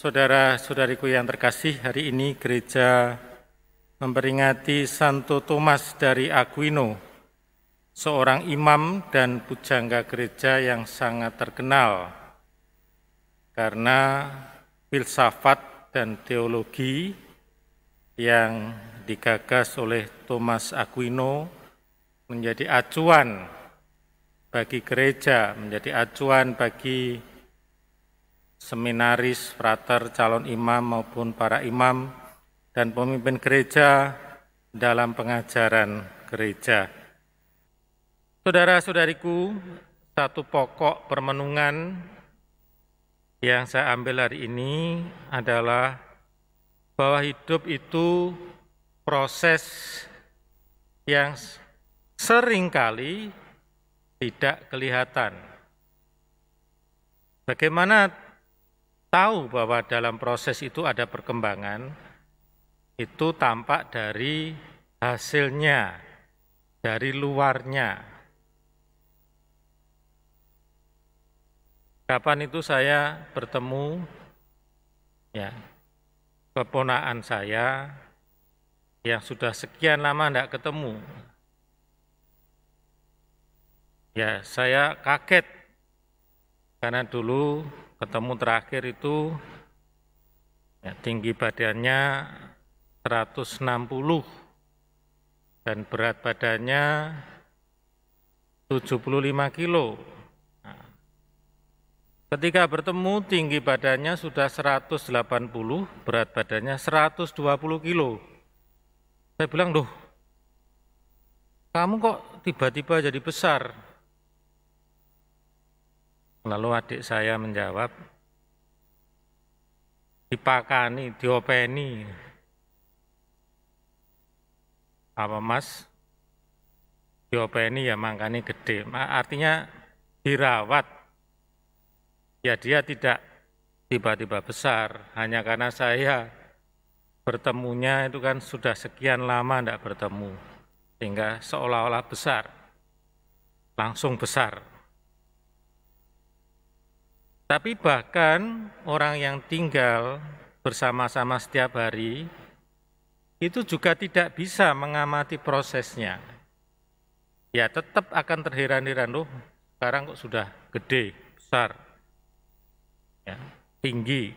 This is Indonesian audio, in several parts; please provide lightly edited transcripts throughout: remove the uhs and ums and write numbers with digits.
Saudara-saudariku yang terkasih, hari ini gereja memperingati Santo Thomas dari Aquino, seorang imam dan pujangga gereja yang sangat terkenal karena filsafat dan teologi yang digagas oleh Thomas Aquino menjadi acuan bagi gereja, menjadi acuan bagi seminaris, frater, calon imam maupun para imam dan pemimpin gereja dalam pengajaran gereja. Saudara-saudariku, satu pokok permenungan yang saya ambil hari ini adalah bahwa hidup itu proses yang seringkali tidak kelihatan. Bagaimana tahu bahwa dalam proses itu ada perkembangan, itu tampak dari hasilnya, dari luarnya. Kapan itu saya bertemu keponakan saya yang sudah sekian lama tidak ketemu. Saya kaget karena dulu ketemu terakhir itu tinggi badannya 160 dan berat badannya 75 kilo. Ketika bertemu tinggi badannya sudah 180, berat badannya 120 kilo. Saya bilang, "Loh, kamu kok tiba-tiba jadi besar?" Lalu adik saya menjawab, "Dipakani, diopeni." "Apa Mas? Diopeni ya makanya gede." Artinya dirawat. Ya dia tidak tiba-tiba besar, hanya karena saya bertemunya itu kan sudah sekian lama tidak bertemu, sehingga seolah-olah besar, langsung besar. Tapi bahkan orang yang tinggal bersama-sama setiap hari, itu juga tidak bisa mengamati prosesnya. Ya tetap akan terheran-heran, loh sekarang kok sudah gede, besar, tinggi.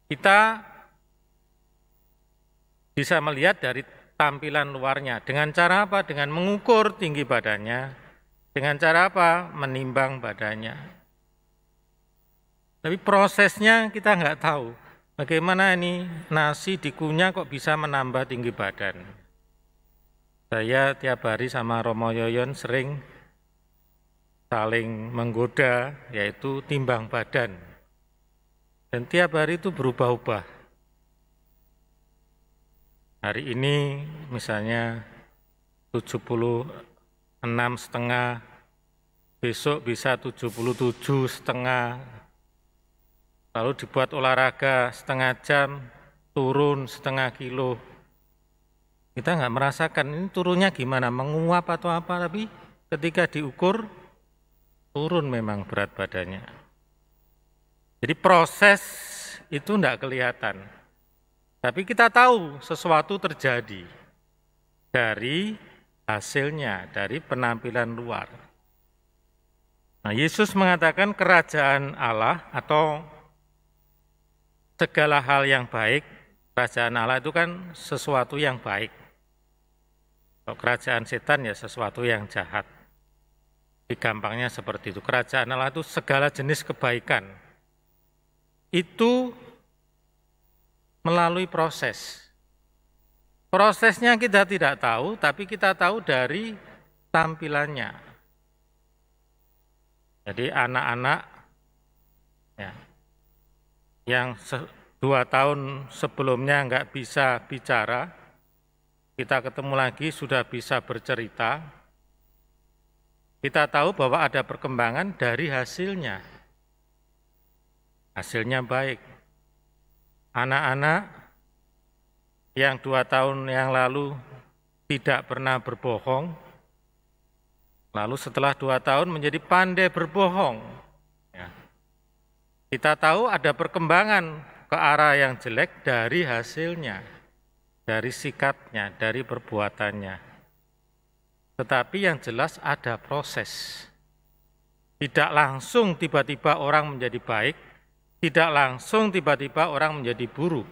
Kita bisa melihat dari tampilan luarnya. Dengan cara apa? Dengan mengukur tinggi badannya. Dengan cara apa? Menimbang badannya. Tapi prosesnya kita nggak tahu. Bagaimana ini nasi dikunyah kok bisa menambah tinggi badan. Saya tiap hari sama Romo Yoyon sering saling menggoda, yaitu timbang badan. Dan tiap hari itu berubah-ubah. Hari ini misalnya 76,5, besok bisa 77,5, lalu dibuat olahraga setengah jam, turun setengah kilo. Kita nggak merasakan ini turunnya gimana, menguap atau apa, tapi ketika diukur, turun memang berat badannya. Jadi proses itu tidak kelihatan. Tapi kita tahu sesuatu terjadi dari hasilnya, dari penampilan luar. Nah, Yesus mengatakan kerajaan Allah atau segala hal yang baik, kerajaan Allah itu kan sesuatu yang baik. Kalau kerajaan setan ya sesuatu yang jahat. Gampangnya seperti itu. Kerajaan Allah itu segala jenis kebaikan. Itu melalui proses. Prosesnya kita tidak tahu, tapi kita tahu dari tampilannya. Jadi anak-anak yang 2 tahun sebelumnya nggak bisa bicara, kita ketemu lagi sudah bisa bercerita. Kita tahu bahwa ada perkembangan dari hasilnya. Hasilnya baik. Anak-anak yang 2 tahun yang lalu tidak pernah berbohong, lalu setelah 2 tahun menjadi pandai berbohong. Kita tahu ada perkembangan ke arah yang jelek dari hasilnya, dari sikapnya, dari perbuatannya. Tetapi yang jelas ada proses. Tidak langsung tiba-tiba orang menjadi baik, tidak langsung tiba-tiba orang menjadi buruk.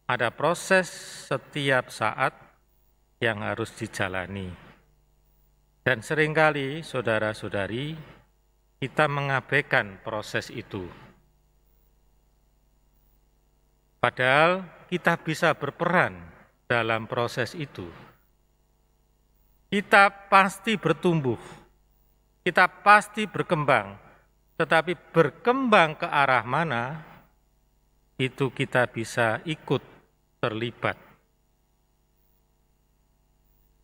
Ada proses setiap saat yang harus dijalani. Dan seringkali, saudara-saudari, kita mengabaikan proses itu. Padahal kita bisa berperan dalam proses itu. Kita pasti bertumbuh, kita pasti berkembang, tetapi berkembang ke arah mana, itu kita bisa ikut terlibat.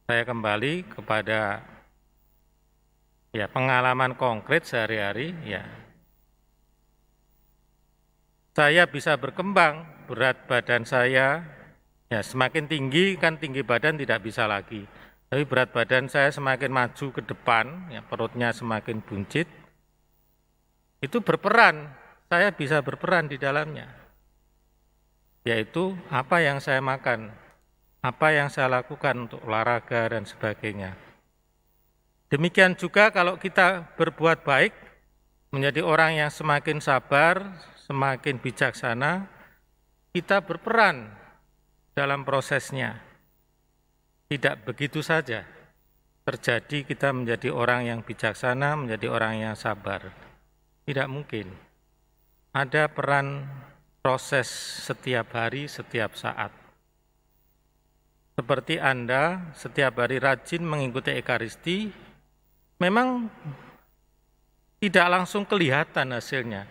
Saya kembali kepada pengalaman konkret sehari-hari. Saya bisa berkembang, berat badan saya semakin tinggi, kan tinggi badan tidak bisa lagi. Tapi berat badan saya semakin maju ke depan, perutnya semakin buncit. Itu berperan, saya bisa berperan di dalamnya. Yaitu apa yang saya makan, apa yang saya lakukan untuk olahraga dan sebagainya. Demikian juga kalau kita berbuat baik, menjadi orang yang semakin sabar, semakin bijaksana, kita berperan dalam prosesnya. Tidak begitu saja terjadi kita menjadi orang yang bijaksana, menjadi orang yang sabar. Tidak mungkin. Ada peran proses setiap hari, setiap saat. Seperti Anda setiap hari rajin mengikuti Ekaristi, memang tidak langsung kelihatan hasilnya.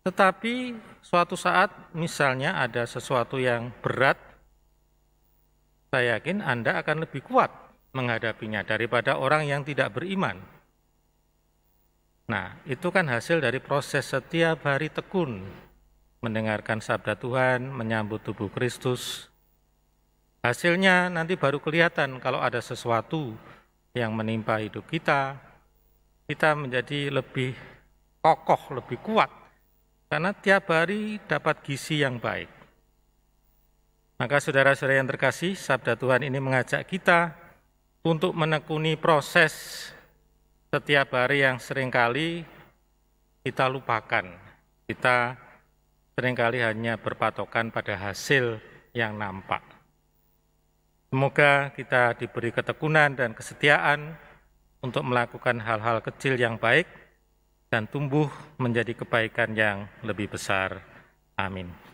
Tetapi suatu saat misalnya ada sesuatu yang berat, saya yakin Anda akan lebih kuat menghadapinya daripada orang yang tidak beriman. Nah, itu kan hasil dari proses setiap hari tekun, mendengarkan sabda Tuhan, menyambut tubuh Kristus. Hasilnya nanti baru kelihatan kalau ada sesuatu yang menimpa hidup kita, kita menjadi lebih kokoh, lebih kuat, karena tiap hari dapat gizi yang baik. Maka saudara-saudara yang terkasih, sabda Tuhan ini mengajak kita untuk menekuni proses setiap hari yang seringkali kita lupakan. Kita seringkali hanya berpatokan pada hasil yang nampak. Semoga kita diberi ketekunan dan kesetiaan untuk melakukan hal-hal kecil yang baik dan tumbuh menjadi kebaikan yang lebih besar. Amin.